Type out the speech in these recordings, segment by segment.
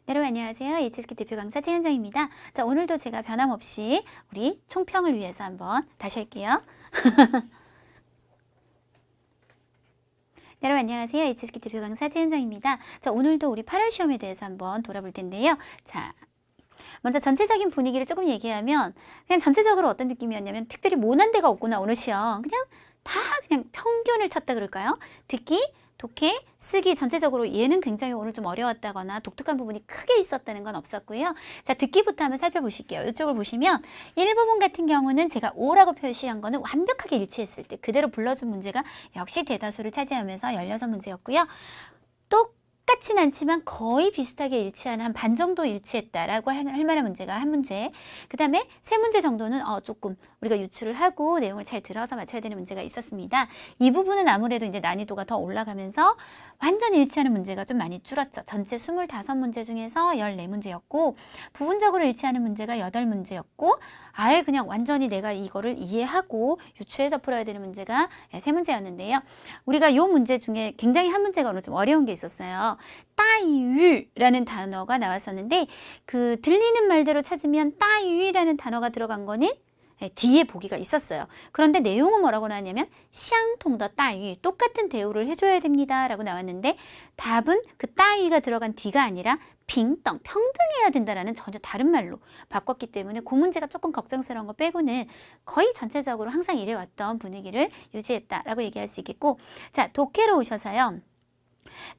여러분 안녕하세요. HSK 대표 강사 최현정입니다. 자, 오늘도 제가 변함없이 우리 총평을 위해서 한번 다시 할게요. 여러분 안녕하세요. HSK 대표 강사 최현정입니다. 자, 오늘도 우리 8월 시험에 대해서 한번 돌아볼 텐데요. 자, 먼저 전체적인 분위기를 조금 얘기하면 그냥 전체적으로 어떤 느낌이었냐면 특별히 모난 데가 없구나 오늘 시험. 그냥 평균을 쳤다 그럴까요? 듣기, 독해, 쓰기 전체적으로 얘는 굉장히 오늘 좀 어려웠다거나 독특한 부분이 크게 있었다는 건 없었고요. 자, 듣기부터 한번 살펴보실게요. 이쪽을 보시면 일부분 같은 경우는 제가 O라고 표시한 거는 완벽하게 일치했을 때 그대로 불러준 문제가 역시 대다수를 차지하면서 16문제였고요. 똑같진 않지만 거의 비슷하게 일치하는 한 반 정도 일치했다라고 할 만한 문제가 한 문제. 그 다음에 세 문제 정도는 조금 우리가 유출을 하고 내용을 잘 들어서 맞춰야 되는 문제가 있었습니다. 이 부분은 아무래도 이제 난이도가 더 올라가면서 완전 일치하는 문제가 좀 많이 줄었죠. 전체 25문제 중에서 14문제였고 부분적으로 일치하는 문제가 8문제였고 아예 그냥 완전히 내가 이거를 이해하고 유추해서 풀어야 되는 문제가 3문제였는데요. 우리가 이 문제 중에 굉장히 한 문제가 오늘 좀 어려운 게 있었어요. 따이유라는 단어가 나왔었는데 그 들리는 말대로 찾으면 따이유라는 단어가 들어간 거는 뒤에 보기가 있었어요. 그런데 내용은 뭐라고 나왔냐면 샹통더 따위 똑같은 대우를 해줘야 됩니다 라고 나왔는데 답은 그 따위가 들어간 뒤가 아니라 빙덩 평등해야 된다라는 전혀 다른 말로 바꿨기 때문에 그 문제가 조금 걱정스러운 거 빼고는 거의 전체적으로 항상 이래왔던 분위기를 유지했다라고 얘기할 수 있겠고, 자, 독해로 오셔서요.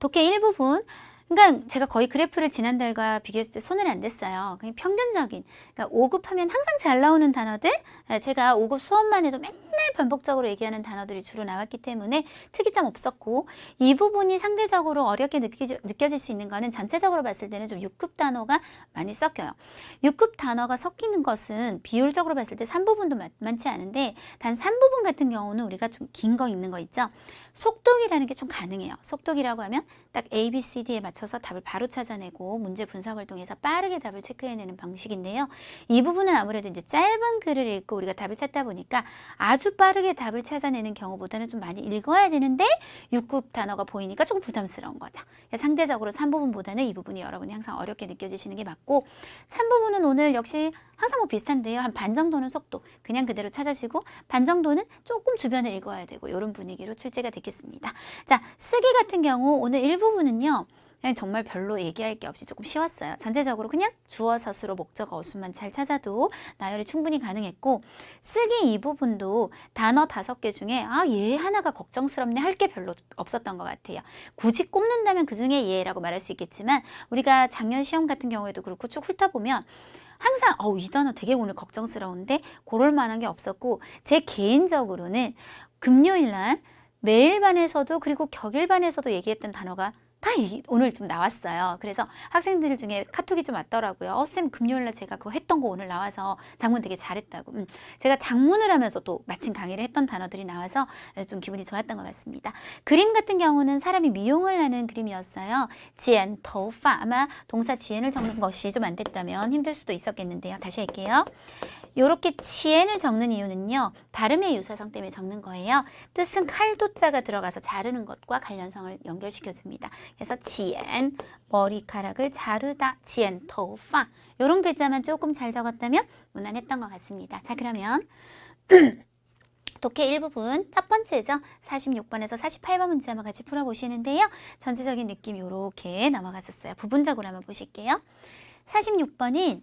독해 일부분, 그러니까 제가 거의 그래프를 지난달과 비교했을 때 손을 안 댔어요. 그냥 평균적인, 그러니까 5급 하면 항상 잘 나오는 단어들, 제가 5급 수업만 해도 맨날 반복적으로 얘기하는 단어들이 주로 나왔기 때문에 특이점 없었고, 이 부분이 상대적으로 어렵게 느껴질 수 있는 거는 전체적으로 봤을 때는 좀 6급 단어가 많이 섞여요. 6급 단어가 섞이는 것은 비율적으로 봤을 때 3부분도 많지 않은데 단 3부분 같은 경우는 우리가 좀 긴 거 있는 거 있죠. 속독이라는 게 좀 가능해요. 속독이라고 하면 딱 A, B, C, D에 맞춰서 답을 바로 찾아내고 문제 분석을 통해서 빠르게 답을 체크해내는 방식인데요. 이 부분은 아무래도 이제 짧은 글을 읽고 우리가 답을 찾다 보니까 아주 빠르게 답을 찾아내는 경우보다는 좀 많이 읽어야 되는데 6급 단어가 보이니까 조금 부담스러운 거죠. 상대적으로 3부분보다는 이 부분이 여러분이 항상 어렵게 느껴지시는 게 맞고, 3부분은 오늘 역시 항상 뭐 비슷한데요. 한 반 정도는 속도 그냥 그대로 찾아지고 반 정도는 조금 주변을 읽어야 되고 이런 분위기로 출제가 되겠습니다. 자, 쓰기 같은 경우 오늘 일부분은요. 그냥 정말 별로 얘기할 게 없이 조금 쉬웠어요. 전체적으로 그냥 주어, 서술어, 목적, 어순만 잘 찾아도 나열이 충분히 가능했고, 쓰기 이 부분도 단어 5개 중에 얘 하나가 걱정스럽네 할 게 별로 없었던 것 같아요. 굳이 꼽는다면 그 중에 얘라고 말할 수 있겠지만 우리가 작년 시험 같은 경우에도 그렇고 쭉 훑어보면 항상 이 단어 되게 오늘 걱정스러운데 그럴 만한 게 없었고, 제 개인적으로는 금요일날 매일반에서도 그리고 격일반에서도 얘기했던 단어가 다 오늘 좀 나왔어요. 그래서 학생들 중에 카톡이 좀 왔더라고요. 쌤 금요일날 제가 그거 했던 거 오늘 나와서 장문 되게 잘했다고. 제가 장문을 하면서 또 마침 강의를 했던 단어들이 나와서 좀 기분이 좋았던 것 같습니다. 그림 같은 경우는 사람이 미용을 하는 그림이었어요. 지엔,头发 아마 동사 지엔을 적는 것이 좀 안 됐다면 힘들 수도 있었겠는데요. 다시 할게요. 요렇게 치엔을 적는 이유는요. 발음의 유사성 때문에 적는 거예요. 뜻은 칼도자가 들어가서 자르는 것과 관련성을 연결시켜줍니다. 그래서 치엔, 머리카락을 자르다, 치엔, 头发 요런 글자만 조금 잘 적었다면 무난했던 것 같습니다. 자, 그러면 독해 일부분 첫 번째죠. 46번에서 48번 문제 한번 같이 풀어보시는데요. 전체적인 느낌 요렇게 넘어갔었어요. 부분적으로 한번 보실게요. 46번인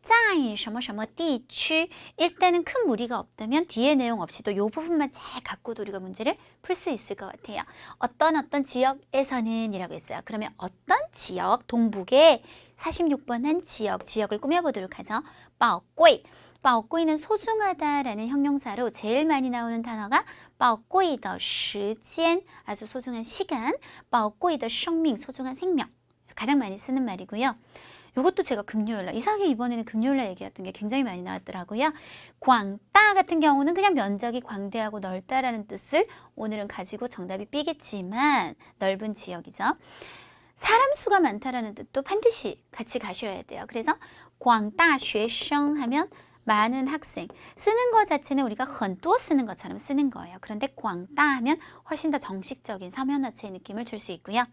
在什么什么地区 일단은 큰 무리가 없다면 뒤에 내용 없이도 이 부분만 잘 갖고도 우리가 문제를 풀 수 있을 것 같아요. 어떤 지역에서는 이라고 했어요. 그러면 어떤 지역, 동북의 46번 한 지역을 꾸며보도록 하죠. 宝贵 宝贵는 소중하다라는 형용사로 제일 많이 나오는 단어가 宝贵的时间 아주 소중한 시간, 宝贵的生命 소중한 생명, 가장 많이 쓰는 말이고요. 이것도 제가 금요일날, 이상하게 이번에는 금요일날 얘기했던 게 굉장히 많이 나왔더라고요. 광따 같은 경우는 그냥 면적이 광대하고 넓다라는 뜻을 오늘은 가지고 정답이 삐겠지만 넓은 지역이죠. 사람 수가 많다라는 뜻도 반드시 같이 가셔야 돼요. 그래서 광따学生 하면 많은 학생, 쓰는 것 자체는 우리가 很多 쓰는 것처럼 쓰는 거예요. 그런데 광따 하면 훨씬 더 정식적인 서면어체의 느낌을 줄 수 있고요.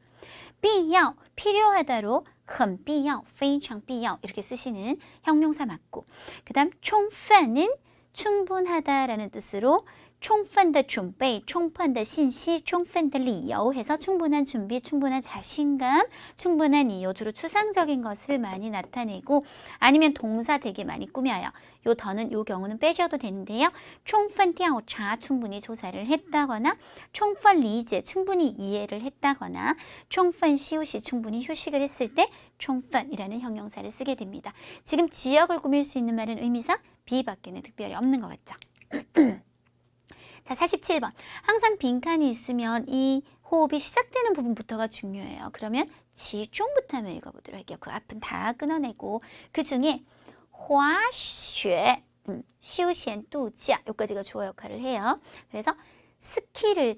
必要, 필요하다로 很必要, 非常必要 이렇게 쓰시는 형용사 맞고 그 다음充分은 충분하다라는 뜻으로 充分的准备, 充分的信息, 充分的理由 해서 충분한 준비, 충분한 자신감, 충분한 이유 주로 추상적인 것을 많이 나타내고 아니면 동사 되게 많이 꾸며요. 요 더는 요 경우는 빼셔도 되는데요. 充分调查 충분히 조사를 했다거나 充分理解 충분히 이해를 했다거나 充分休息 충분히 휴식을 했을 때 充分이라는 형용사를 쓰게 됩니다. 지금 지역을 꾸밀 수 있는 말은 의미상 B밖에는 특별히 없는 것 같죠. 자, 47번. 항상 빈칸이 있으면 이 호흡이 시작되는 부분부터가 중요해요. 그러면 지중부터 한번 읽어보도록 할게요. 그 앞은 다 끊어내고 그 중에 滑雪, 休闲度假 여기까지가 주어 역할을 해요. 그래서 스키를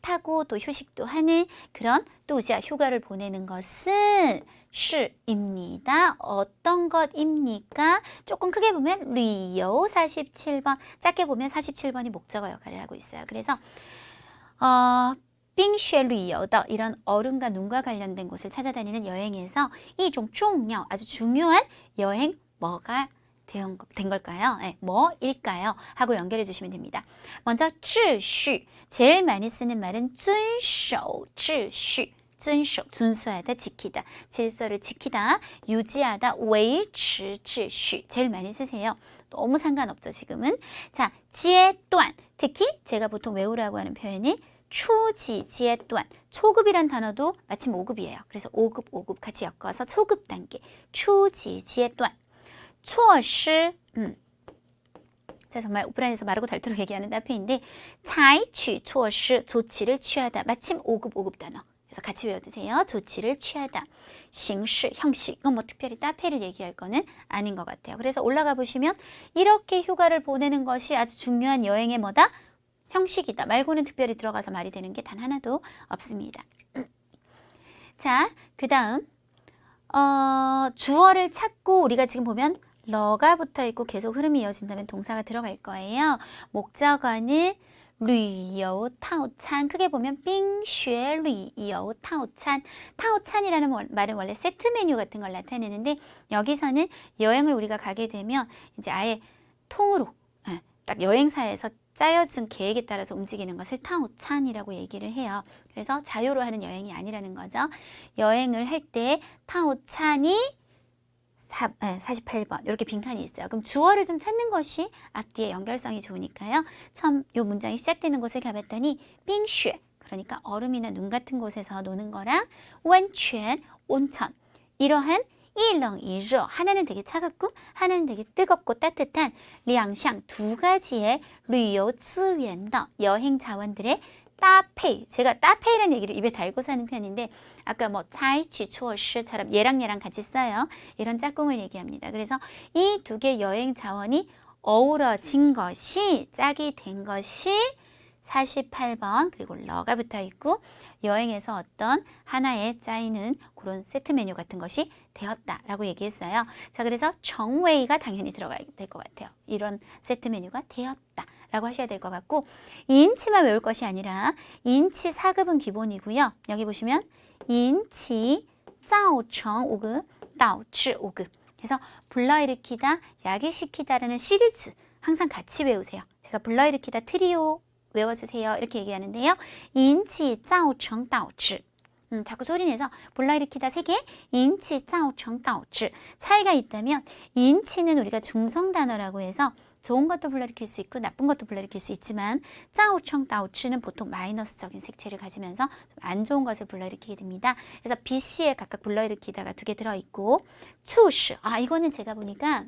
타고 또 휴식도 하는 그런度假 휴가를 보내는 것은 是입니다. 어떤 것입니까? 조금 크게 보면 旅游 47번, 작게 보면 47번이 목적어 역할을 하고 있어요. 그래서 冰雪旅游的 이런 얼음과 눈과 관련된 곳을 찾아다니는 여행에서 이 좀 중요, 아주 중요한 여행 뭐가 된 걸까요? 네, 뭐일까요? 하고 연결해 주시면 됩니다. 먼저 秩序 제일 많이 쓰는 말은 遵守秩序 遵守 준수하다, 지키다, 질서를 지키다, 유지하다, 维持秩序 제일 많이 쓰세요. 너무 상관없죠, 지금은. 자, 阶段 특히 제가 보통 외우라고 하는 표현이 초지, 阶段 초급이란 단어도 마침 5급이에요. 그래서 5급, 5급 같이 엮어서 초급 단계, 초지, 阶段 措施, 제가 정말 오프라인에서 마르고 닳도록 얘기하는 따페인데 采取措施, 조치를 취하다. 마침 5급, 5급 단어. 그래서 같이 외워두세요. 조치를 취하다. 形式, 형식. 이건 뭐 특별히 따페를 얘기할 거는 아닌 것 같아요. 그래서 올라가 보시면 이렇게 휴가를 보내는 것이 아주 중요한 여행의 뭐다? 형식이다. 말고는 특별히 들어가서 말이 되는 게 단 하나도 없습니다. 자, 그 다음 주어를 찾고 우리가 지금 보면 러가 붙어 있고 계속 흐름이 이어진다면 동사가 들어갈 거예요. 목적어는 旅游套餐 크게 보면 冰雪旅游套餐 套餐이라는 말은 원래 세트 메뉴 같은 걸 나타내는데 여기서는 여행을 우리가 가게 되면 이제 아예 통으로 딱 여행사에서 짜여준 계획에 따라서 움직이는 것을 타오찬이라고 얘기를 해요. 그래서 자유로 하는 여행이 아니라는 거죠. 여행을 할 때 타오찬이 48번 이렇게 빈칸이 있어요. 그럼 주어를 좀 찾는 것이 앞뒤에 연결성이 좋으니까요. 처음 이 문장이 시작되는 곳을 가봤더니 冰雪 그러니까 얼음이나 눈 같은 곳에서 노는 거랑 温泉 온천 이러한 一冷一热 하나는 되게 차갑고 하나는 되게 뜨겁고 따뜻한 两项 두 가지의 旅游资源的 여행 자원들의 따페이, 제가 따페이라는 얘기를 입에 달고 사는 편인데 아까 뭐 차이취 초어시처럼 얘랑 같이 써요. 이런 짝꿍을 얘기합니다. 그래서 이 두 개 여행 자원이 어우러진 것이 짝이 된 것이 48번 그리고 러가 붙어 있고 여행에서 어떤 하나에 짜이는 그런 세트 메뉴 같은 것이 되었다라고 얘기했어요. 자, 그래서 정웨이가 당연히 들어가야 될 것 같아요. 이런 세트 메뉴가 되었다라고 하셔야 될 것 같고 인치만 외울 것이 아니라 인치 4급은 기본이고요. 여기 보시면 인치 造成 5급, 导致 5급. 그래서 불러일으키다, 야기시키다라는 시리즈 항상 같이 외우세요. 제가 불러일으키다 트리오 외워주세요. 이렇게 얘기하는데요. 인치, 造成, 导致. 자꾸 소리내서 불러일으키다 3개, 인치, 造成, 导致. 차이가 있다면 인치는 우리가 중성 단어라고 해서 좋은 것도 불러일으킬 수 있고 나쁜 것도 불러일으킬 수 있지만 造成, 导致는 보통 마이너스적인 색채를 가지면서 좀 안 좋은 것을 불러일으키게 됩니다. 그래서 BC에 각각 불러일으키다가 2개 들어있고 促使, 이거는 제가 보니까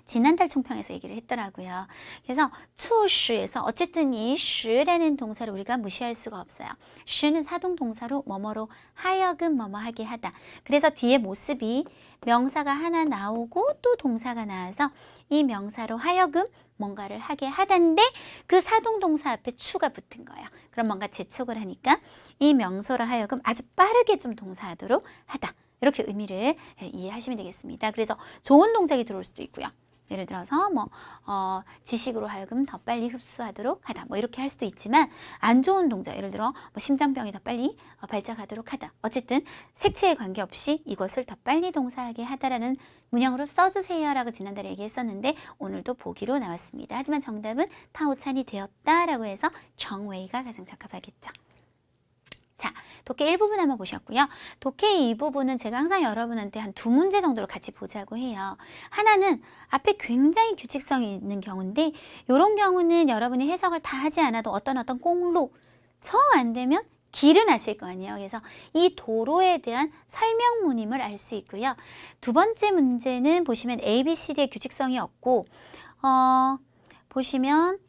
지난달 총평에서 얘기를 했더라고요. 그래서 促使에서 어쨌든 이 使라는 동사를 우리가 무시할 수가 없어요. 使는 사동 동사로 뭐뭐로 하여금 뭐뭐 하게 하다. 그래서 뒤에 모습이 명사가 하나 나오고 또 동사가 나와서 이 명사로 하여금 뭔가를 하게 하다인데 그 사동 동사 앞에 추가 붙은 거예요. 그럼 뭔가 재촉을 하니까 이 명소로 하여금 아주 빠르게 좀 동사하도록 하다. 이렇게 의미를 이해하시면 되겠습니다. 그래서 좋은 동작이 들어올 수도 있고요. 예를 들어서 뭐 지식으로 하여금 더 빨리 흡수하도록 하다. 뭐 이렇게 할 수도 있지만 안 좋은 동작, 예를 들어 뭐 심장병이 더 빨리 발작하도록 하다. 어쨌든 색채에 관계없이 이것을 더 빨리 동사하게 하다라는 문형으로 써주세요라고 지난달에 얘기했었는데 오늘도 보기로 나왔습니다. 하지만 정답은 타오찬이 되었다라고 해서 정웨이가 가장 적합하겠죠. 자, 독해 1부분 한번 보셨고요. 독해 2부분은 제가 항상 여러분한테 한 2문제 정도로 같이 보자고 해요. 하나는 앞에 굉장히 규칙성이 있는 경우인데 이런 경우는 여러분이 해석을 다 하지 않아도 어떤 꽁로 정 안 되면 길은 아실 거 아니에요. 그래서 이 도로에 대한 설명문임을 알 수 있고요. 두 번째 문제는 보시면 A, B, C, D의 규칙성이 없고 보시면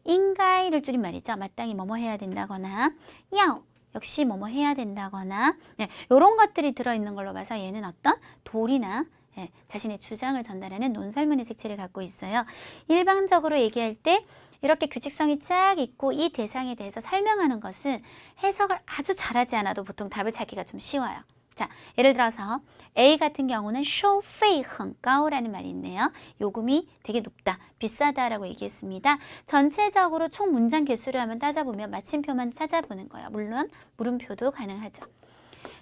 인가이를 줄임말이죠. 마땅히 뭐뭐 해야 된다거나 야 역시 뭐뭐 해야 된다거나 이런 것들이 들어있는 걸로 봐서 얘는 어떤 도리나 자신의 주장을 전달하는 논설문의 색채를 갖고 있어요. 일반적으로 얘기할 때 이렇게 규칙성이 쫙 있고 이 대상에 대해서 설명하는 것은 해석을 아주 잘하지 않아도 보통 답을 찾기가 좀 쉬워요. 자, 예를 들어서 A 같은 경우는 收费很高라는 말이 있네요. 요금이 되게 높다, 비싸다라고 얘기했습니다. 전체적으로 총 문장 개수를 한번 따져보면 마침표만 찾아보는 거예요. 물론 물음표도 가능하죠.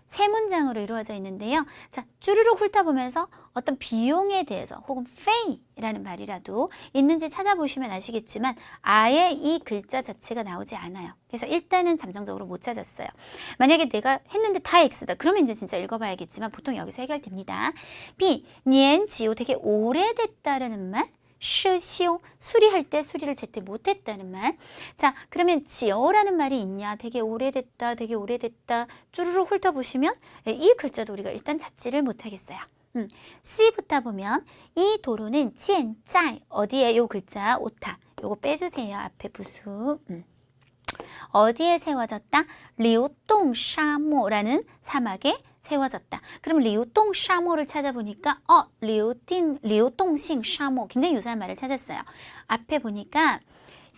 세 문장으로 이루어져 있는데요. 자, 쭈르륵 훑어보면서 어떤 비용에 대해서 혹은 페이라는 말이라도 있는지 찾아보시면 아시겠지만 아예 이 글자 자체가 나오지 않아요. 그래서 일단은 잠정적으로 못 찾았어요. 만약에 내가 했는데 다 X다. 그러면 이제 진짜 읽어봐야겠지만 보통 여기서 해결됩니다. B, 年久 되게 오래됐다라는 말. 시오 수리할 때 수리를 제때 못했다는 말. 자, 그러면 지어라는 말이 있냐? 되게 오래됐다, 되게 오래됐다. 쭈루룩 훑어보시면 이 글자도 우리가 일단 찾지를 못하겠어요. C부터 보면 이 도로는 젠짜이 어디에 요 글자 오타 요거 빼주세요. 앞에 부수. 어디에 세워졌다? 리우동沙漠라는 사막에 세워졌다. 그럼 리우동沙漠를 찾아보니까 리우동싱沙漠 굉장히 유사한 말을 찾았어요. 앞에 보니까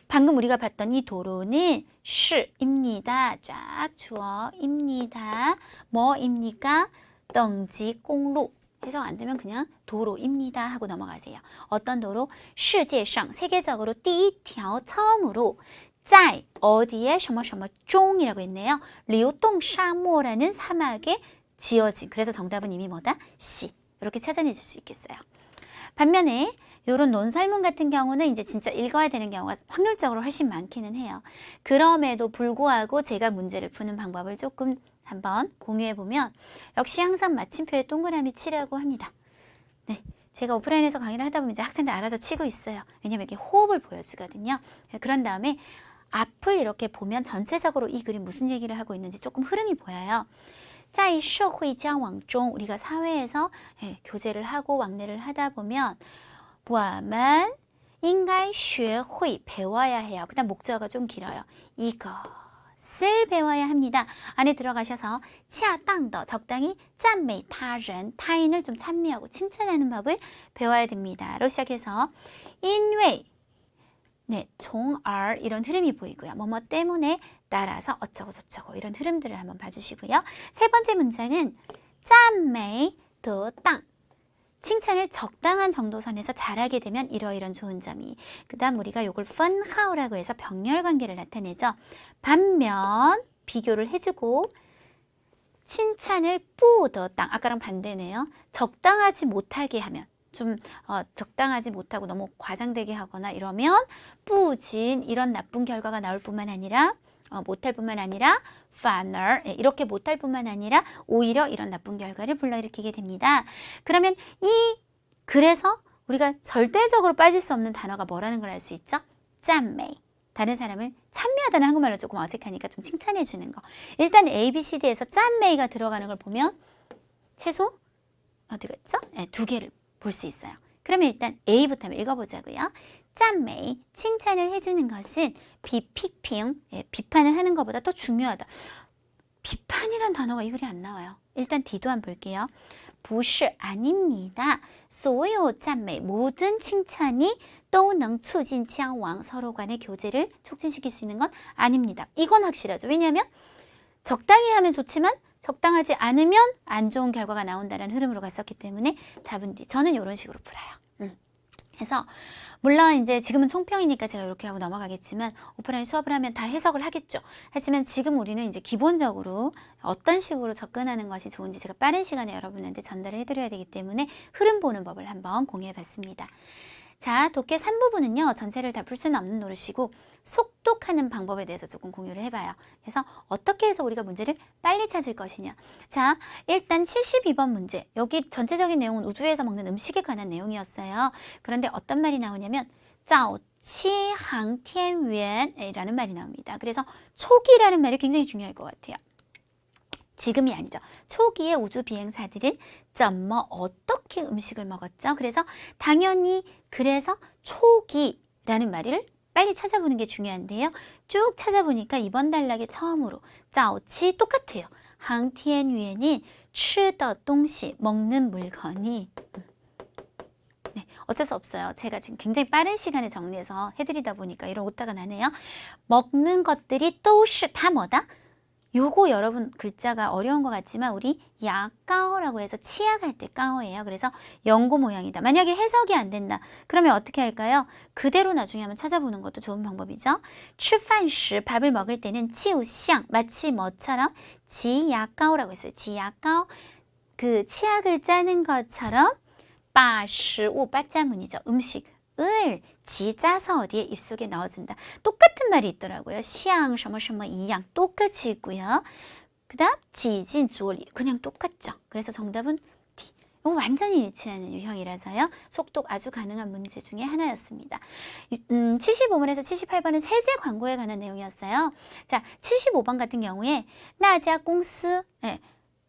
방금 우리가 봤던 이 도로는 시입니다. 쫙 주어입니다. 뭐입니까? 덩지 공루 해석 안 되면 그냥 도로입니다 하고 넘어가세요. 어떤 도로? 世界上 세계적으로 第一条 처음으로 在 어디에 什么什么中이라고 했네요. 리우동沙漠라는 사막에 지어진. 그래서 정답은 이미 뭐다? C. 이렇게 찾아내줄 수 있겠어요. 반면에 이런 논설문 같은 경우는 이제 진짜 읽어야 되는 경우가 확률적으로 훨씬 많기는 해요. 그럼에도 불구하고 제가 문제를 푸는 방법을 조금 한번 공유해보면 역시 항상 마침표에 동그라미 치라고 합니다. 네, 제가 오프라인에서 강의를 하다 보면 이제 학생들 알아서 치고 있어요. 왜냐면 이렇게 호흡을 보여주거든요. 그런 다음에 앞을 이렇게 보면 전체적으로 이 글이 무슨 얘기를 하고 있는지 조금 흐름이 보여요. 在社会交往中 우리가 사회에서 교제를 하고 왕래를 하다 보면 我们应该学会 배워야 해요. 그다음 목적어가 좀 길어요. 이것을 배워야 합니다. 안에 들어가셔서 恰当的 적당히 赞美他人 타인을 좀 찬미하고 칭찬하는 법을 배워야 됩니다. 로 시작해서 因为 네, 종얼 이런 흐름이 보이고요. 뭐뭐 때문에 따라서 어쩌고 저쩌고 이런 흐름들을 한번 봐주시고요. 세 번째 문장은 赞美得当 칭찬을 적당한 정도 선에서 잘하게 되면 이러이런 좋은 점이. 그 다음 우리가 이걸 펀하오라고 해서 병렬 관계를 나타내죠. 반면 비교를 해주고 칭찬을 뿌더땅 아까랑 반대네요. 적당하지 못하게 하면 좀 적당하지 못하고 너무 과장되게 하거나 이러면 뿌진 이런 나쁜 결과가 나올 뿐만 아니라 못할 뿐만 아니라 반을 이렇게 못할 뿐만 아니라 오히려 이런 나쁜 결과를 불러일으키게 됩니다. 그러면 그래서 우리가 절대적으로 빠질 수 없는 단어가 뭐라는 걸 알 수 있죠? 짠메이. 다른 사람을 찬미하다는 한국말로 조금 어색하니까 좀 칭찬해 주는 거. 일단 A, B, C, D에서 짠메이가 들어가는 걸 보면 최소 어디 갔죠? 네, 2개를 볼 수 있어요. 그러면 일단 A부터 한번 읽어보자고요. 짠메이, 칭찬을 해주는 것은 비픽핑, 비판을 하는 것보다 더 중요하다. 비판이란 단어가 이 글이 안 나와요. 일단 D도 한번 볼게요. 不是, 아닙니다. 所有赞美, 모든 칭찬이 都能促进交往, 서로 간의 교제를 촉진시킬 수 있는 건 아닙니다. 이건 확실하죠. 왜냐하면 적당히 하면 좋지만 적당하지 않으면 안 좋은 결과가 나온다는 흐름으로 갔었기 때문에 답은 D. 저는 이런 식으로 풀어요. 그래서 물론 이제 지금은 총평이니까 제가 이렇게 하고 넘어가겠지만 오프라인 수업을 하면 다 해석을 하겠죠. 하지만 지금 우리는 이제 기본적으로 어떤 식으로 접근하는 것이 좋은지 제가 빠른 시간에 여러분한테 전달을 해드려야 되기 때문에 흐름 보는 법을 한번 공유해 봤습니다. 자, 독해 3부분은요. 전체를 다 풀 수는 없는 노릇이고 속독하는 방법에 대해서 조금 공유를 해봐요. 그래서 어떻게 해서 우리가 문제를 빨리 찾을 것이냐. 자, 일단 72번 문제. 여기 전체적인 내용은 우주에서 먹는 음식에 관한 내용이었어요. 그런데 어떤 말이 나오냐면 早期航天员라는 말이 나옵니다. 그래서 초기라는 말이 굉장히 중요할 것 같아요. 지금이 아니죠. 초기의 우주 비행사들은 어떻게 음식을 먹었죠? 그래서 당연히 그래서 초기라는 말을 빨리 찾아보는 게 중요한데요. 쭉 찾아보니까 이번 단락에 처음으로 早期 똑같아요. 航天员은 吃的东西 먹는 물건이 네, 어쩔 수 없어요. 제가 지금 굉장히 빠른 시간에 정리해서 해드리다 보니까 이런 오타가 나네요. 먹는 것들이 都是 다 뭐다? 요거 여러분 글자가 어려운 것 같지만 우리 야까오라고 해서 치약할 때 까오예요. 그래서 연고 모양이다. 만약에 해석이 안 된다. 그러면 어떻게 할까요? 그대로 나중에 한번 찾아보는 것도 좋은 방법이죠. 吃饭时 밥을 먹을 때는 就像 마치 뭐처럼 지야까오라고 했어요. 지야까오 그 치약을 짜는 것처럼 把食物 빠자문이죠. 음식을 지짜서 어디에 입속에 넣어준다. 똑같은 말이 있더라고요. 像什么什么一样 똑같이 있고요. 그 다음 지진 조리 그냥 똑같죠. 그래서 정답은 D. 이거 완전히 일치하는 유형이라서요. 속독 아주 가능한 문제 중에 하나였습니다. 75번에서 78번은 세제 광고에 관한 내용이었어요. 자, 75번 같은 경우에 那家公司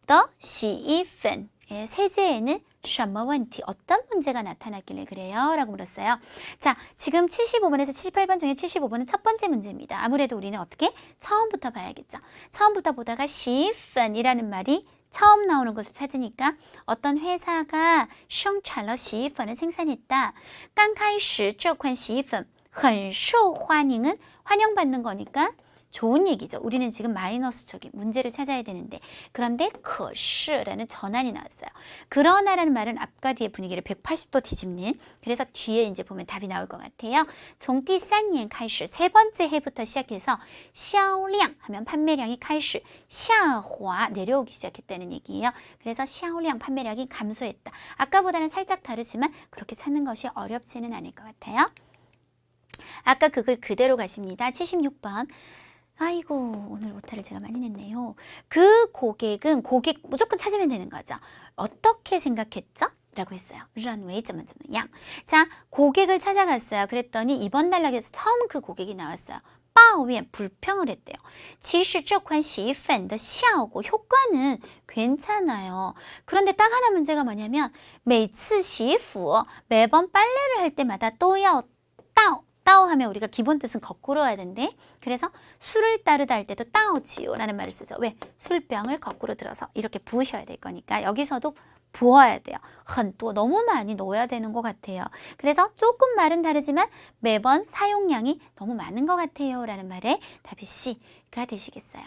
的洗衣粉 세제에는 什么问题 어떤 문제가 나타났길래 그래요? 라고 물었어요. 자, 지금 75번에서 78번 중에 75번은 첫 번째 문제입니다. 아무래도 우리는 어떻게? 처음부터 봐야겠죠. 처음부터 보다가 洗衣粉이라는 말이 처음 나오는 것을 찾으니까 어떤 회사가 生产了洗衣粉을 생산했다. 刚开始这款洗衣粉很受欢迎은 환영받는 거니까 좋은 얘기죠. 우리는 지금 마이너스적인 문제를 찾아야 되는데 그런데 可是라는 전환이 나왔어요. 그러나라는 말은 앞과 뒤의 분위기를 180도 뒤집는 그래서 뒤에 이제 보면 답이 나올 것 같아요. 从第三年开始 세 번째 해부터 시작해서 销量 하면 판매량이 开始 下滑 내려오기 시작했다는 얘기예요. 그래서 销量 판매량이 감소했다. 아까보다는 살짝 다르지만 그렇게 찾는 것이 어렵지는 않을 것 같아요. 아까 그 글 그대로 가십니다. 76번. 아이고 오늘 오타를 제가 많이 냈네요. 그 고객은 고객 무조건 찾으면 되는 거죠. 어떻게 생각했죠? 라고 했어요. 认为怎么怎么样. 자, 고객을 찾아갔어요. 그랬더니 이번 단락에서 처음 그 고객이 나왔어요. 抱怨 불평을 했대요. 其实这款洗衣粉的效果 효과는 괜찮아요. 그런데 딱 하나 문제가 뭐냐면 每次洗衣服 매번 빨래를 할 때마다 都要倒 따오하면 우리가 기본 뜻은 거꾸로 해야 되는데 그래서 술을 따르다 할 때도 따오지요 라는 말을 쓰죠. 왜? 술병을 거꾸로 들어서 이렇게 부으셔야 될 거니까 여기서도 부어야 돼요. 또 너무 많이 넣어야 되는 것 같아요. 그래서 조금 말은 다르지만 매번 사용량이 너무 많은 것 같아요 라는 말에 답이 C가 되시겠어요.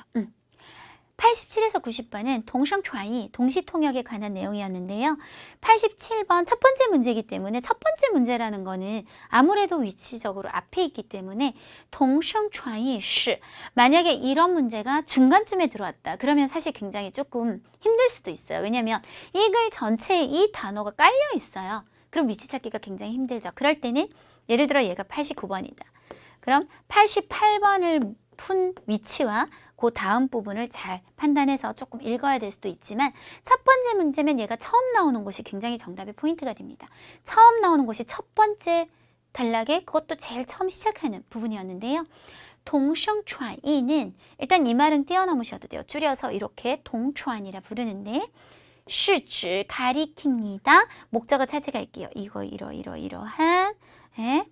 87에서 90번은 동성传译, 동시통역에 관한 내용이었는데요. 87번 첫 번째 문제이기 때문에 첫 번째 문제라는 거는 아무래도 위치적으로 앞에 있기 때문에 동성传译시 만약에 이런 문제가 중간쯤에 들어왔다. 그러면 사실 굉장히 조금 힘들 수도 있어요. 왜냐하면 이 글 전체에 이 단어가 깔려 있어요. 그럼 위치 찾기가 굉장히 힘들죠. 그럴 때는 예를 들어 얘가 89번이다. 그럼 88번을 푼 위치와 그 다음 부분을 잘 판단해서 조금 읽어야 될 수도 있지만 첫 번째 문제면 얘가 처음 나오는 곳이 굉장히 정답의 포인트가 됩니다. 처음 나오는 곳이 첫 번째 단락에 그것도 제일 처음 시작하는 부분이었는데요. 동성传译는 일단 이 말은 띄어넘으셔도 돼요. 줄여서 이렇게 동传이라 부르는데 실질 가리킵니다. 목적어 찾아갈게요. 이러한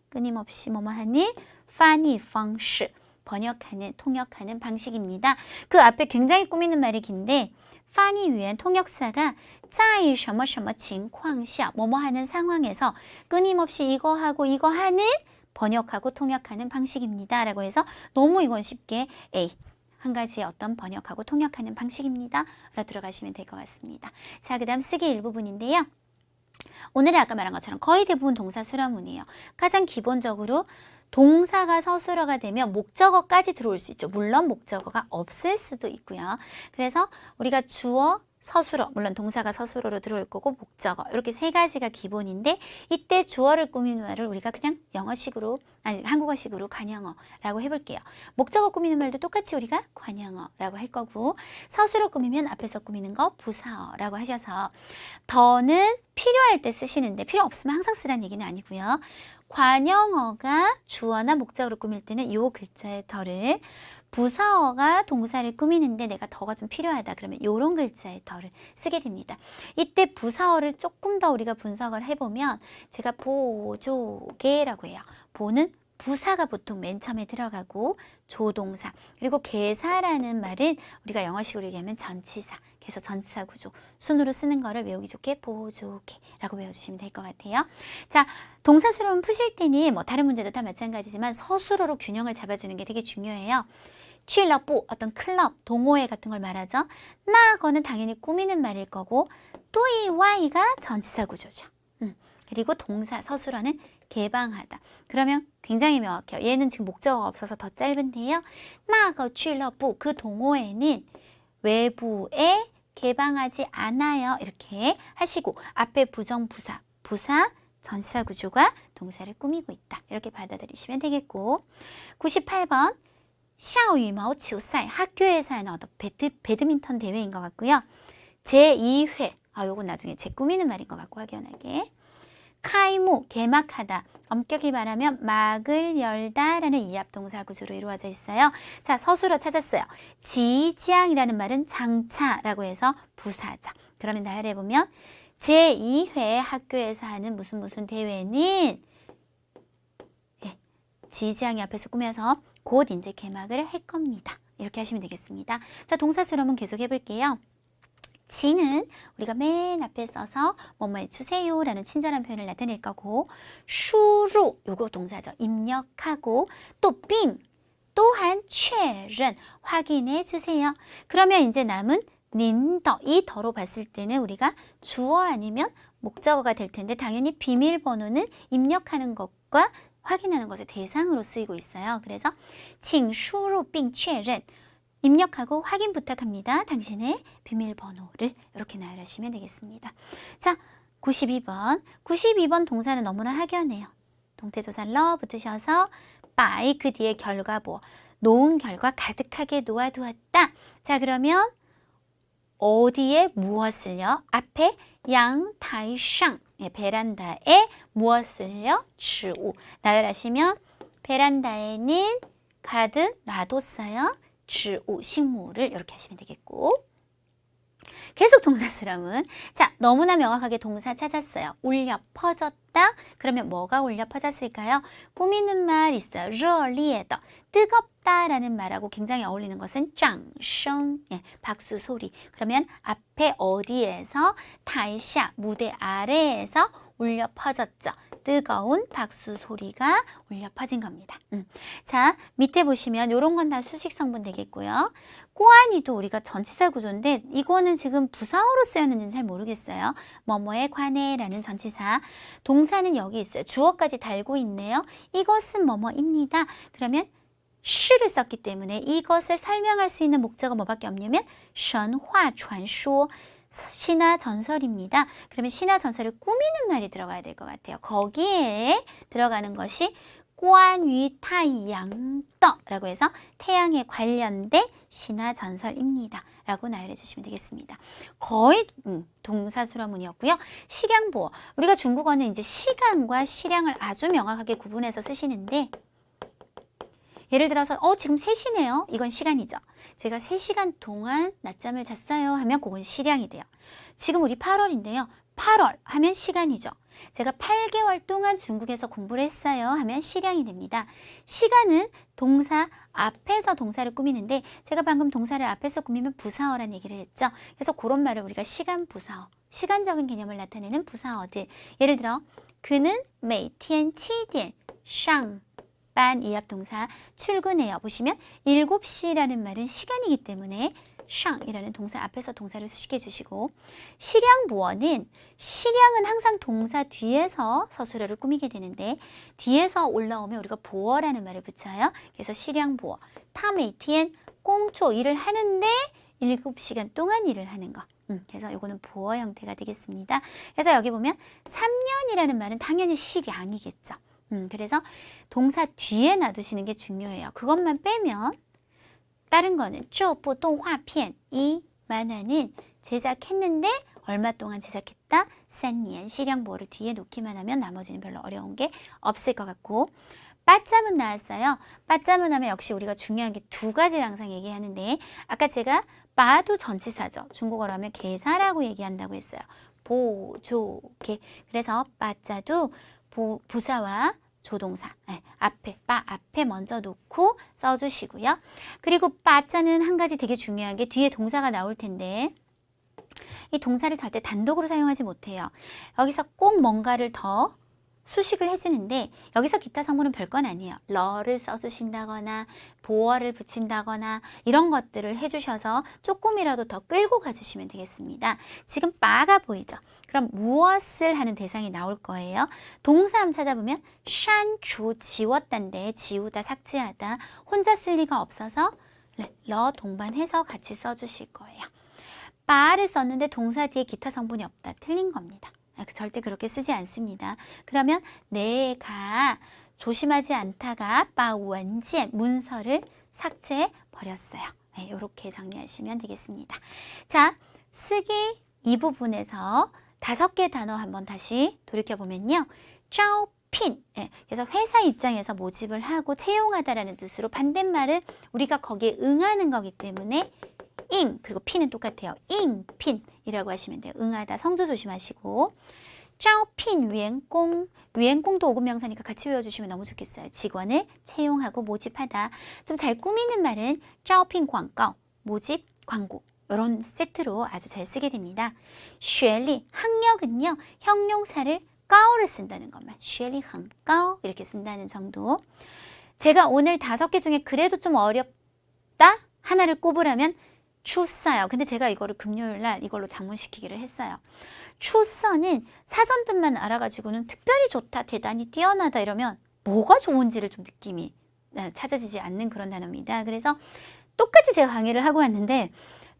끊임없이 뭐뭐하니 파니 방식 번역하는, 통역하는 방식입니다. 그 앞에 굉장히 꾸미는 말이 긴데 파니 위엔 통역사가 在什么什么情况下뭐뭐 하는 상황에서 끊임없이 이거 하고 이거 하는 번역하고 통역하는 방식입니다. 라고 해서 너무 이건 쉽게 A 한 가지의 어떤 번역하고 통역하는 방식입니다. 라고 들어가시면 될 것 같습니다. 자, 그 다음 쓰기 일부분인데요. 오늘은 아까 말한 것처럼 거의 대부분 동사 수라문이에요. 가장 기본적으로 동사가 서술어가 되면 목적어까지 들어올 수 있죠. 물론 목적어가 없을 수도 있고요. 그래서 우리가 주어, 서술어, 물론 동사가 서술어로 들어올 거고 목적어 이렇게 세 가지가 기본인데 이때 주어를 꾸미는 말을 우리가 그냥 영어식으로 아니 한국어식으로 관형어라고 해볼게요. 목적어 꾸미는 말도 똑같이 우리가 관형어라고 할 거고 서술어 꾸미면 앞에서 꾸미는 거 부사어라고 하셔서 더는 필요할 때 쓰시는데 필요 없으면 항상 쓰라는 얘기는 아니고요. 관형어가 주어나 목적어로 꾸밀 때는 이 글자의 더를 부사어가 동사를 꾸미는데 내가 더가 좀 필요하다 그러면 이런 글자의 더를 쓰게 됩니다. 이때 부사어를 조금 더 우리가 분석을 해보면 제가 보조개라고 해요. 보는 부사가 보통 맨 처음에 들어가고 조동사 그리고 개사라는 말은 우리가 영어식으로 얘기하면 전치사 그래서 전치사 구조 순으로 쓰는 거를 외우기 좋게 보조개라고 외워주시면 될 것 같아요. 자, 동사 수로문 푸실 때는 뭐 다른 문제도 다 마찬가지지만 서술어로 균형을 잡아주는 게 되게 중요해요. 취러부 어떤 클럽, 동호회 같은 걸 말하죠. 나거는 당연히 꾸미는 말일 거고 또이 와이가 전치사 구조죠. 그리고 동사 서술어는 개방하다. 그러면 굉장히 명확해요. 얘는 지금 목적어가 없어서 더 짧은데요. 나거 취러부 그 동호회는 외부에 개방하지 않아요. 이렇게 하시고 앞에 부정부사, 부사, 전치사 구조가 동사를 꾸미고 있다. 이렇게 받아들이시면 되겠고 98번 校羽毛球赛 학교에서 하는 어떤 배드민턴 대회인 것 같고요. 제2회 요건 나중에 제 꾸미는 말인 것 같고 확연하게 카이무 개막하다 엄격히 말하면 막을 열다 라는 이합동사 구조로 이루어져 있어요. 자, 서술어 찾았어요. 지지앙이라는 말은 장차라고 해서 부사죠. 그러면 나열해보면 제2회 학교에서 하는 무슨 대회는 지지앙이 앞에서 꾸며서 곧 이제 개막을 할 겁니다. 이렇게 하시면 되겠습니다. 자, 동사 수렴은 계속 해볼게요. 징은 우리가 맨 앞에 써서 뭐뭐해 주세요 라는 친절한 표현을 나타낼 거고 슈루 요거 동사죠. 입력하고 또 빙 또한确认 확인해 주세요. 그러면 이제 남은 닌더 이 더로 봤을 때는 우리가 주어 아니면 목적어가 될 텐데 당연히 비밀번호는 입력하는 것과 확인하는 것의 대상으로 쓰이고 있어요. 그래서 请输入并确认 입력하고 확인 부탁합니다. 당신의 비밀번호를 이렇게 나열하시면 되겠습니다. 자, 92번. 92번 동사는 너무나 확연해요. 동태조사 러 붙으셔서 by 그 뒤에 결과보 놓은 결과 가득하게 놓아두었다. 자, 그러면 어디에 무엇을요? 앞에 양타이상 베란다에 무엇을요? 植物 나열하시면 베란다에는 가득 놔뒀어요. 植物 식물을 이렇게 하시면 되겠고 계속 동사 수렴은 자 너무나 명확하게 동사 찾았어요. 울려 퍼졌다. 그러면 뭐가 울려 퍼졌을까요? 꾸미는 말 있어요. 热烈的 뜨겁다라는 말하고 굉장히 어울리는 것은 掌声 박수 소리. 그러면 앞에 어디에서 台下 무대 아래에서 울려 퍼졌죠. 뜨거운 박수 소리가 울려 퍼진 겁니다. 자, 밑에 보시면 이런 건 다 수식 성분 되겠고요. 꼬안이도 우리가 전치사 구조인데 이거는 지금 부사어로 쓰였는지는 잘 모르겠어요. 뭐뭐에 관해 라는 전치사. 동사는 여기 있어요. 주어까지 달고 있네요. 이것은 뭐뭐입니다. 그러면 시를 썼기 때문에 이것을 설명할 수 있는 목적어 뭐밖에 없냐면 神话传说 신화 전설입니다. 그러면 신화 전설을 꾸미는 말이 들어가야 될 것 같아요. 거기에 들어가는 것이 关于太阳的 라고 해서 태양에 관련된 신화 전설입니다. 라고 나열해 주시면 되겠습니다. 거의 동사수라문이었고요. 시량보어. 우리가 중국어는 이제 시간과 시량을 아주 명확하게 구분해서 쓰시는데 예를 들어서 지금 3시네요. 이건 시간이죠. 제가 3시간 동안 낮잠을 잤어요 하면 그건 시량이 돼요. 지금 우리 8월인데요. 8월 하면 시간이죠. 제가 8개월 동안 중국에서 공부를 했어요 하면 시량이 됩니다. 시간은 동사 앞에서 동사를 꾸미는데 제가 방금 동사를 앞에서 꾸미면 부사어라는 얘기를 했죠. 그래서 그런 말을 우리가 시간 부사어, 시간적인 개념을 나타내는 부사어들. 예를 들어 그는 每天7点上반 이합동사 출근해요. 보시면 7시라는 말은 시간이기 때문에 샹이라는 동사 앞에서 동사를 수식해 주시고 실향보어는 실향은 항상 동사 뒤에서 서술어를 꾸미게 되는데 뒤에서 올라오면 우리가 보어라는 말을 붙여요. 그래서 실향보어 타메이티엔 꽁초 일을 하는데 7시간 동안 일을 하는 거. 그래서 이거는 보어 형태가 되겠습니다. 그래서 여기 보면 3년이라는 말은 당연히 실향이겠죠. 그래서 동사 뒤에 놔두시는 게 중요해요. 그것만 빼면 다른 거는 这部动画片 이 만화는 제작했는데 얼마 동안 제작했다? 3년 실향보어를 뒤에 놓기만 하면 나머지는 별로 어려운 게 없을 것 같고 빠짜문 나왔어요. 빠짜문 하면 역시 우리가 중요한 게 두 가지를 항상 얘기하는데 아까 제가 빠도 전치사죠. 중국어로 하면 개사라고 얘기한다고 했어요. 보, 조, 개. 그래서 빠짜도 부사와 조동사 앞에 빠 앞에 먼저 놓고 써주시고요. 그리고 빠자는 한 가지 되게 중요한 게 뒤에 동사가 나올 텐데 이 동사를 절대 단독으로 사용하지 못해요. 여기서 꼭 뭔가를 더 수식을 해주는데 여기서 기타 성분은 별건 아니에요. 러를 써주신다거나 보어를 붙인다거나 이런 것들을 해주셔서 조금이라도 더 끌고 가주시면 되겠습니다. 지금 빠가 보이죠? 그럼 무엇을 하는 대상이 나올 거예요. 동사함 찾아보면 샨주 지웠단데 지우다 삭제하다 혼자 쓸 리가 없어서 러 동반해서 같이 써주실 거예요. 빠를 썼는데 동사 뒤에 기타 성분이 없다. 틀린 겁니다. 절대 그렇게 쓰지 않습니다. 그러면 내가 조심하지 않다가 빠원지엔 문서를 삭제해 버렸어요. 이렇게 정리하시면 되겠습니다. 자, 쓰기 이 부분에서 5개 단어 한번 다시 돌이켜보면요. 짜오핀, 그래서 회사 입장에서 모집을 하고 채용하다라는 뜻으로 반대말은 우리가 거기에 응하는 거기 때문에 잉, 그리고 핀은 똑같아요. 잉핀이라고 하시면 돼요. 응하다, 성조 조심하시고 짜오핀 위엔공, 위엔공도 5급 명사니까 같이 외워주시면 너무 좋겠어요. 직원을 채용하고 모집하다. 좀 잘 꾸미는 말은 짜오핀 광고, 모집 광고. 이런 세트로 아주 잘 쓰게 됩니다. 쉐리, 학력은요. 형용사를 까오를 쓴다는 것만. 쉐리 한까오 이렇게 쓴다는 정도. 제가 오늘 5개 중에 그래도 좀 어렵다? 하나를 꼽으라면 추서요. 근데 제가 이거를 금요일 날 이걸로 장문시키기를 했어요. 추서는 사전 뜻만 알아가지고는 특별히 좋다, 대단히 뛰어나다 이러면 뭐가 좋은지를 좀 느낌이 찾아지지 않는 그런 단어입니다. 그래서 똑같이 제가 강의를 하고 왔는데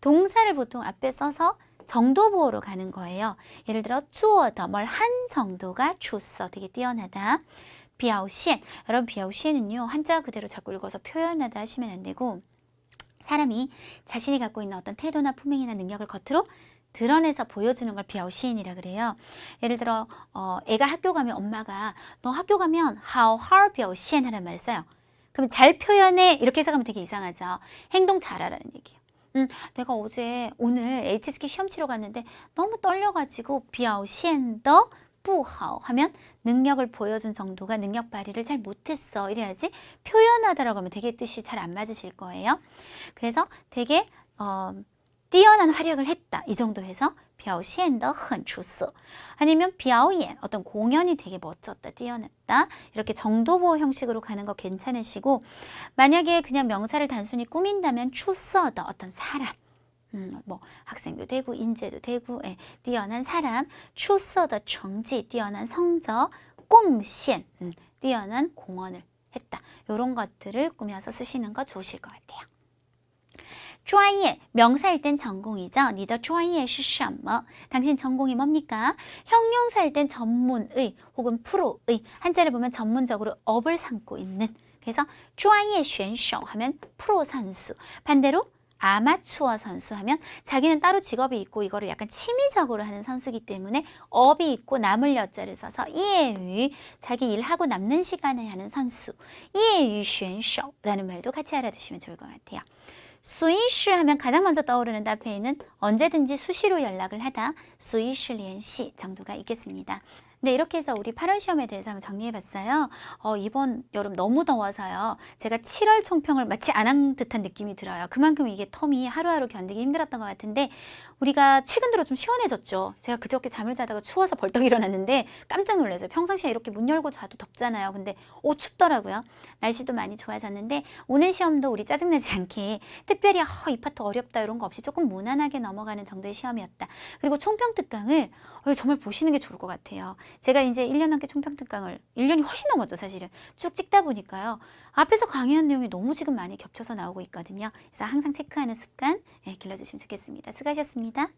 동사를 보통 앞에 써서 정도 보호로 가는 거예요. 예를 들어 주어더 뭘 한 정도가 추서 되게 뛰어나다. 비아오시엔, 여러분 비아오시엔은요 한자 그대로 자꾸 읽어서 표현하다 하시면 안 되고 사람이 자신이 갖고 있는 어떤 태도나 품행이나 능력을 겉으로 드러내서 보여주는 걸 비아오시엔이라 그래요. 예를 들어 애가 학교 가면 엄마가 너 학교 가면 how 비아오시엔 하라는 말을 써요. 그럼 잘 표현해 이렇게 해석하면 되게 이상하죠. 행동 잘하라는 얘기예요. 내가 오늘 HSK 시험 치러 갔는데 너무 떨려가지고 비아오시엔더 뿌하오 하면 능력을 보여준 정도가 능력 발휘를 잘 못했어 이래야지 표현하다라고 하면 되게 뜻이 잘 안 맞으실 거예요. 그래서 되게 뛰어난 활약을 했다 이 정도 해서 비아오시엔더很出色 아니면 비아오옌 어떤 공연이 되게 멋졌다 뛰어났다 이렇게 정도보 형식으로 가는 거 괜찮으시고 만약에 그냥 명사를 단순히 꾸민다면 出色的 어떤 사람 뭐 학생도 되고 인재도 되고 뛰어난 사람 出色的成绩 뛰어난 성적 贡献 뛰어난 공헌을 했다 이런 것들을 꾸며서 쓰시는 거 좋으실 것 같아요. 专业 명사일 땐 전공이죠. 你的专业是什么? 당신 전공이 뭡니까? 형용사일 땐 전문의 혹은 프로의 한자를 보면 전문적으로 업을 삼고 있는 그래서 专业选手 하면 프로 선수 반대로 아마추어 선수 하면 자기는 따로 직업이 있고 이거를 약간 취미적으로 하는 선수이기 때문에 업이 있고 남을 여자를 써서 예유 자기 일하고 남는 시간에 하는 선수 예유 选手 라는 말도 같이 알아두시면 좋을 것 같아요. 수이시 하면 가장 먼저 떠오르는 앞에 있는 언제든지 수시로 연락을 하다 수이시联系 정도가 있겠습니다. 네, 이렇게 해서 우리 8월 시험에 대해서 한번 정리해봤어요. 이번 여름 너무 더워서요. 제가 7월 총평을 마치 안 한 듯한 느낌이 들어요. 그만큼 이게 텀이 하루하루 견디기 힘들었던 것 같은데 우리가 최근 들어 좀 시원해졌죠. 제가 그저께 잠을 자다가 추워서 벌떡 일어났는데 깜짝 놀랐어요. 평상시에 이렇게 문 열고 자도 덥잖아요. 근데 춥더라고요. 날씨도 많이 좋아졌는데 오늘 시험도 우리 짜증내지 않게 특별히 이 파트 어렵다 이런 거 없이 조금 무난하게 넘어가는 정도의 시험이었다. 그리고 총평 특강을 정말 보시는 게 좋을 것 같아요. 제가 이제 1년 넘게 총평 특강을 1년이 훨씬 넘었죠, 사실은. 쭉 찍다 보니까요. 앞에서 강의한 내용이 너무 지금 많이 겹쳐서 나오고 있거든요. 그래서 항상 체크하는 습관 길러주시면 좋겠습니다. 수고하셨습니다.